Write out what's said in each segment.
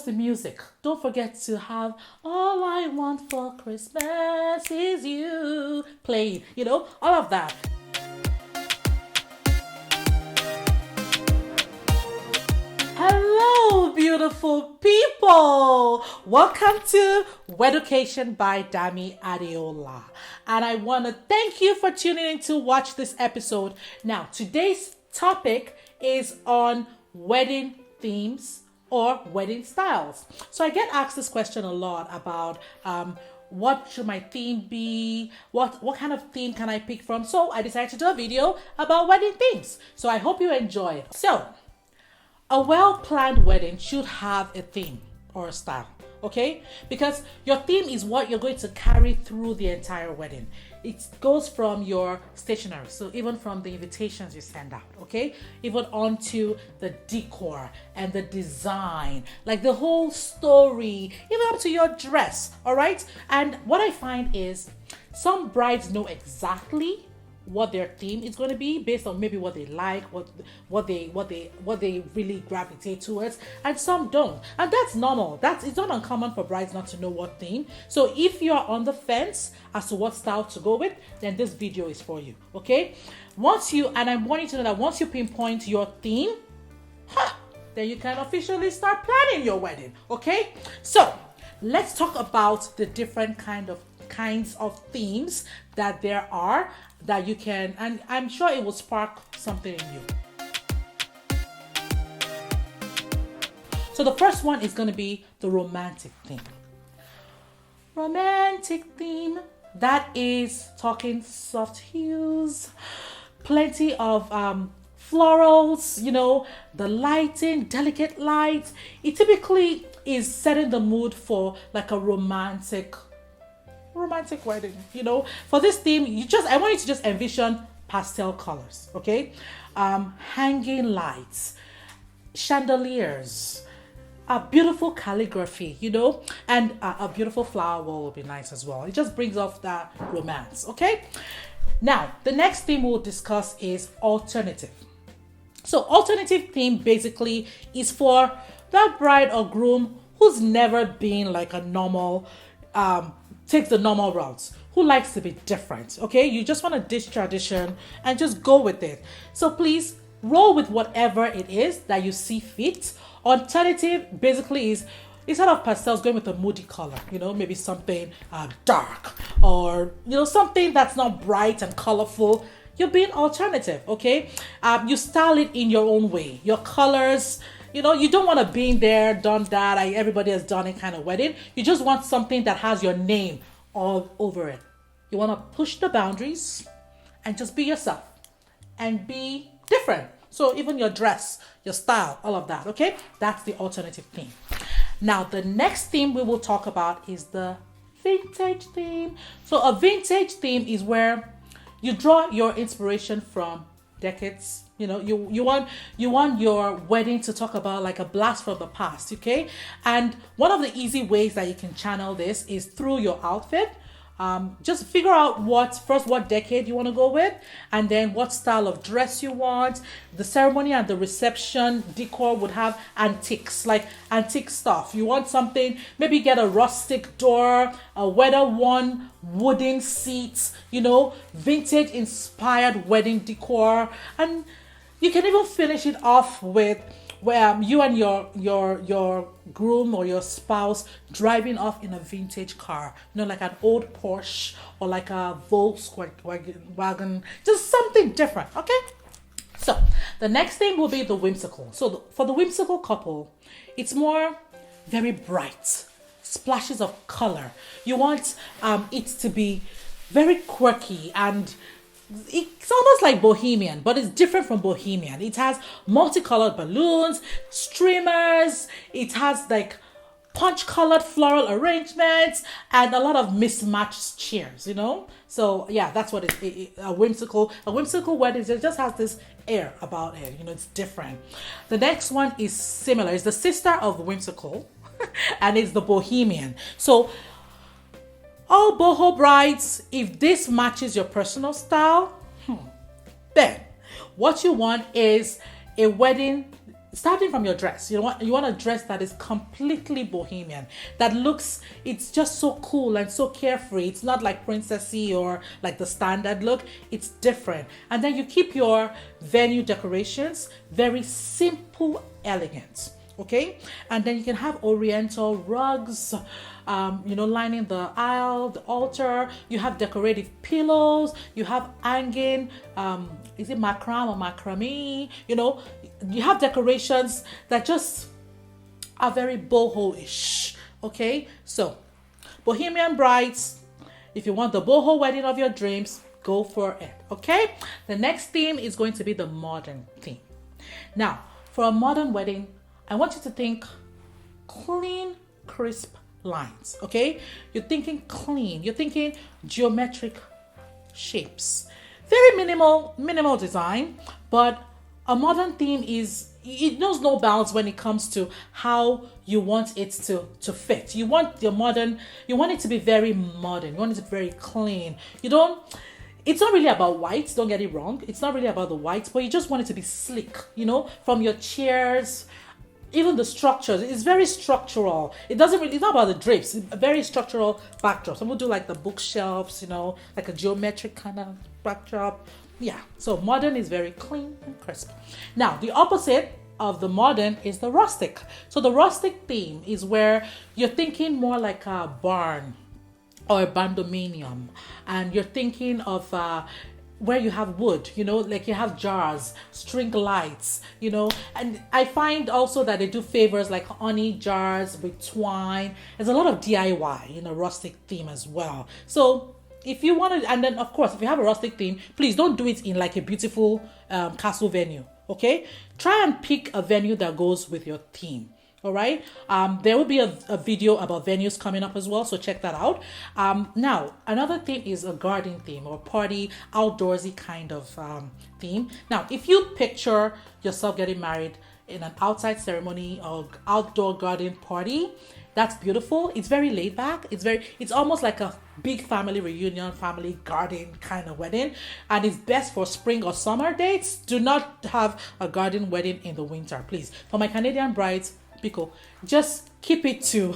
the music. Don't forget to have All I Want for Christmas Is You played, all of that. Hello, beautiful people. Welcome to Weducation by Damie Adeola. And I want to thank you for tuning in to watch this episode. Now, today's topic is on wedding themes or wedding styles. So I get asked this question a lot about what should my theme be? What kind of theme can I pick from? So I decided to do a video about wedding themes. So I hope you enjoy it. So a well-planned wedding should have a theme or a style, okay? Because your theme is what you're going to carry through the entire wedding. It goes from your stationery, so even from the invitations you send out, okay? Even onto the decor and the design, like the whole story, even up to your dress, all right? And what I find is some brides know exactly what their theme is going to be based on maybe what they like, what they really gravitate towards, and some don't, and that's normal. It's not uncommon for brides not to know what theme. So if you're on the fence as to what style to go with, then this video is for you, okay? And I want you to know that once you pinpoint your theme, then you can officially start planning your wedding, okay? So let's talk about the different kinds of themes that there are that you can, and I'm sure it will spark something in you. So the first one is going to be the romantic theme. Romantic theme, that is talking soft hues, plenty of florals, the lighting, delicate lights. It typically is setting the mood for like a romantic wedding. For this theme, I want you to just envision pastel colors, okay? Hanging lights, chandeliers, a beautiful calligraphy, and a beautiful flower wall will be nice as well. It just brings off that romance, okay? Now, the next theme we'll discuss is alternative. So alternative theme basically is for that bride or groom who's never been like a normal, takes the normal routes, who likes to be different, okay? You just want to ditch tradition and just go with it. So please roll with whatever it is that you see fit. Alternative basically is, instead of pastels, going with a moody color, maybe something dark, or something that's not bright and colorful. You're being alternative, okay? You style it in your own way. Your colors, you don't want to be in there, done that, everybody has done it kind of wedding. You just want something that has your name all over it. You want to push the boundaries and just be yourself and be different. So even your dress, your style, all of that, okay? That's the alternative theme. Now, the next theme we will talk about is the vintage theme. So a vintage theme is where you draw your inspiration from decades. You want your wedding to talk about like a blast from the past, okay? And one of the easy ways that you can channel this is through your outfit. Just figure out what decade you want to go with, and then what style of dress you want. The ceremony and the reception decor would have antiques, like antique stuff. You want something, maybe get a rustic door, a weather-worn wooden seats, vintage inspired wedding decor. And you can even finish it off with where you and your groom or your spouse driving off in a vintage car, like an old Porsche or like a Volkswagen, just something different, okay? So the next thing will be the whimsical. So for the whimsical couple, it's more very bright, splashes of color. You want it to be very quirky, and it's almost like bohemian, but it's different from bohemian. It has multicolored balloons, streamers, it has like punch-colored floral arrangements, and a lot of mismatched chairs, So yeah, that's what a whimsical wedding, it just has this air about it, it's different. The next one is similar. It's the sister of the whimsical, and it's the bohemian. So all boho brides, if this matches your personal style, then what you want is a wedding starting from your dress, you want a dress that is completely bohemian, that looks, it's just so cool and so carefree. It's not like princessy or like the standard look. It's different. And then you keep your venue decorations very simple, elegant. Okay, and then you can have oriental rugs, lining the aisle, the altar. You have decorative pillows. You have hanging, is it macrame or macrame? You have decorations that just are very boho-ish. Okay, so Bohemian brides, if you want the boho wedding of your dreams, go for it. Okay, the next theme is going to be the modern theme. Now, for a modern wedding, I want you to think clean, crisp lines, okay? You're thinking clean. You're thinking geometric shapes. Very minimal design, but a modern theme it knows no bounds when it comes to how you want it to fit. You want it to be very modern. You want it to be very clean. It's not really about white, don't get it wrong. It's not really about the white, but you just want it to be sleek, from your chairs. Even the structures, it's very structural. It's not about the drapes. It's a very structural backdrop. Some will do like the bookshelves, like a geometric kind of backdrop. Yeah, so modern is very clean and crisp. Now, the opposite of the modern is the rustic. So the rustic theme is where you're thinking more like a barn or a bandominium, and you're thinking of where you have wood, like you have jars, string lights, and I find also that they do favors like honey jars with twine. There's a lot of DIY in a rustic theme as well. So if you want to, and then of course, if you have a rustic theme, please don't do it in like a beautiful castle venue, okay? Try and pick a venue that goes with your theme. All right. There will be a video about venues coming up as well, so check that out. Now, another theme is a garden theme or party, outdoorsy kind of theme. Now, if you picture yourself getting married in an outside ceremony or outdoor garden party, that's beautiful. It's very laid back. It's almost like a big family reunion, family garden kind of wedding, and it's best for spring or summer dates. Do not have a garden wedding in the winter, please. For my Canadian brides, Pico, just keep it to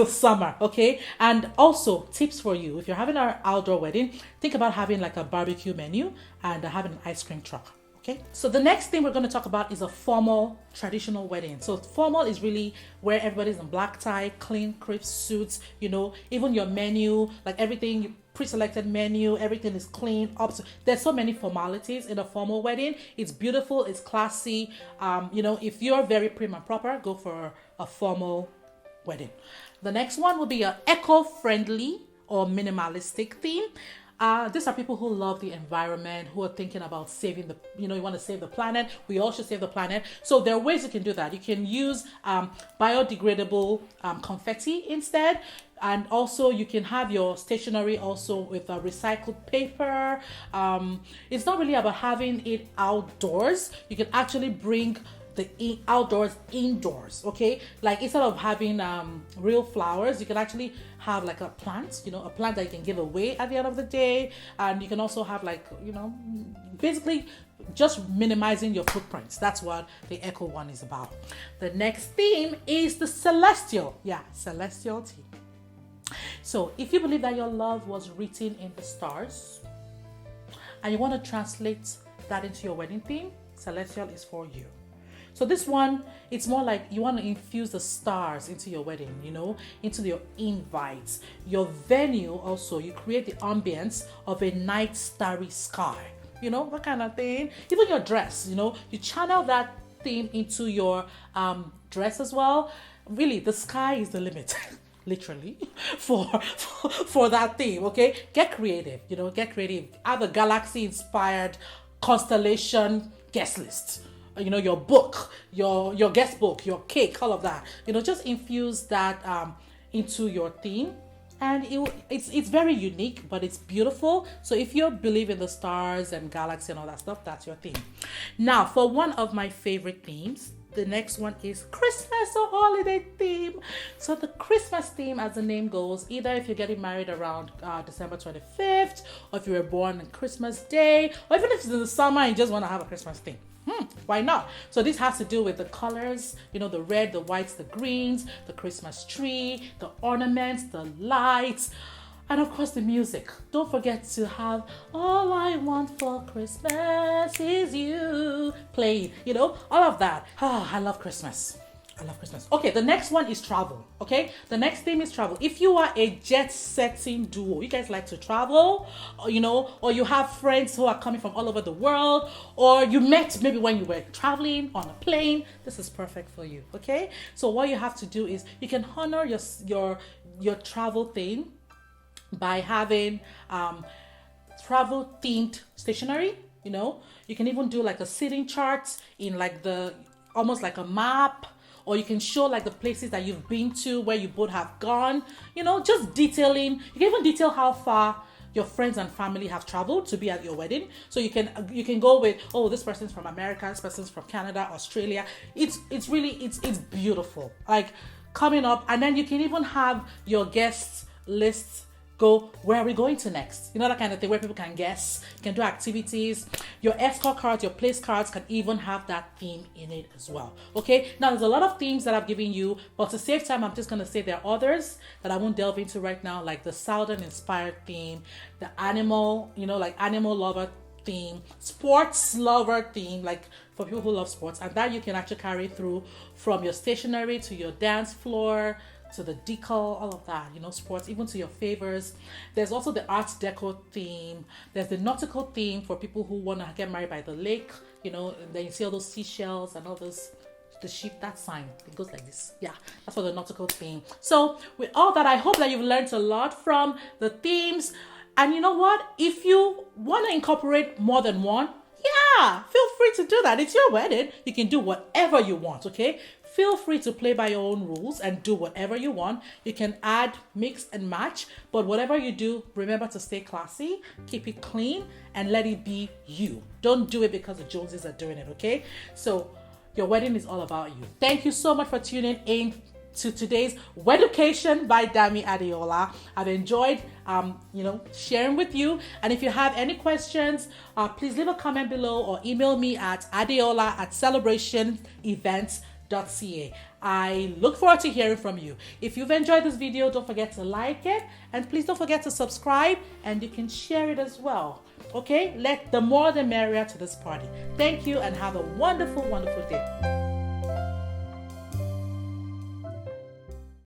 summer, okay? And also tips for you: if you're having an outdoor wedding, think about having like a barbecue menu and having an ice cream truck. Okay, so the next thing we're going to talk about is a formal traditional wedding. So formal is really where everybody's in black tie, clean, crisp suits, even your menu, like everything, pre-selected menu, everything is clean. There's so many formalities in a formal wedding. It's beautiful, it's classy. If you're very prim and proper, go for a formal wedding. The next one will be an eco-friendly or minimalistic theme. These are people who love the environment, who are thinking about saving you want to save the planet. We all should save the planet. So there are ways you can do that. You can use biodegradable confetti instead. And also you can have your stationery also with a recycled paper. It's not really about having it outdoors. You can actually bring the outdoors indoors, okay? Like instead of having real flowers, you can actually have like a plant, a plant that you can give away at the end of the day. And you can also have like, basically just minimizing your footprints. That's what the eco one is about. The next theme is the celestial. Yeah, celestial theme. So if you believe that your love was written in the stars and you want to translate that into your wedding theme, celestial is for you. So this one, it's more like you want to infuse the stars into your wedding, into your invites. Your venue also, you create the ambience of a night starry sky, that kind of thing. Even your dress, you channel that theme into your dress as well. Really, the sky is the limit. Literally for that theme, okay? Get creative, have a galaxy inspired constellation guest list, your book, your guest book, your cake, all of that, just infuse that into your theme, and it's very unique, but it's beautiful. So if you believe in the stars and galaxy and all that stuff, that's your theme. Now for one of my favorite themes, the next one is Christmas or holiday theme. So the Christmas theme, as the name goes, either if you're getting married around December 25th, or if you were born on Christmas Day, or even if it's in the summer and you just want to have a Christmas theme. Why not? So this has to do with the colors, the red, the whites, the greens, the Christmas tree, the ornaments, the lights, and of course the music. Don't forget to have All I Want for Christmas Is You playing, all of that. I love Christmas. I love Christmas. Okay, the next one is travel. Okay, the next theme is travel. If you are a jet-setting duo, you guys like to travel, or you have friends who are coming from all over the world, or you met maybe when you were traveling on a plane, this is perfect for you. Okay, so what you have to do is you can honor your travel theme by having travel themed stationery. You can even do like a seating chart in like almost like a map. Or you can show like the places that you've been to, where you both have gone, just detailing. You can even detail how far your friends and family have traveled to be at your wedding. So you can go with, oh, this person's from America, this person's from Canada, Australia. It's beautiful. Like coming up, and then you can even have your guests lists go, where are we going to next? That kind of thing, where people can guess. You can do activities. Your escort cards, your place cards can even have that theme in it as well. Okay, now there's a lot of themes that I've given you, but to save time, I'm just going to say there are others that I won't delve into right now, like the Southern inspired theme, the animal, like animal lover theme, sports lover theme, like for people who love sports, and that you can actually carry through from your stationery to your dance floor, to the decor, all of that, sports, even to your favors. There's also the Art Deco theme. There's the nautical theme for people who want to get married by the lake, and then you see all those seashells and all those, the ship, that sign, it goes like this. Yeah, that's for the nautical theme. So with all that, I hope that you've learned a lot from the themes. And you know what? If you want to incorporate more than one, yeah, feel free to do that. It's your wedding. You can do whatever you want, okay? Feel free to play by your own rules and do whatever you want. You can add, mix, and match. But whatever you do, remember to stay classy, keep it clean, and let it be you. Don't do it because the Joneses are doing it, okay? So your wedding is all about you. Thank you so much for tuning in to today's Weducation by Damie Adeola. I've enjoyed sharing with you, and if you have any questions, please leave a comment below or email me at adeola@celebrationevents.ca. I look forward to hearing from you. If you've enjoyed this video, don't forget to like it, and please don't forget to subscribe, and you can share it as well. Okay, let the more the merrier to this party. Thank you, and have a wonderful, wonderful day.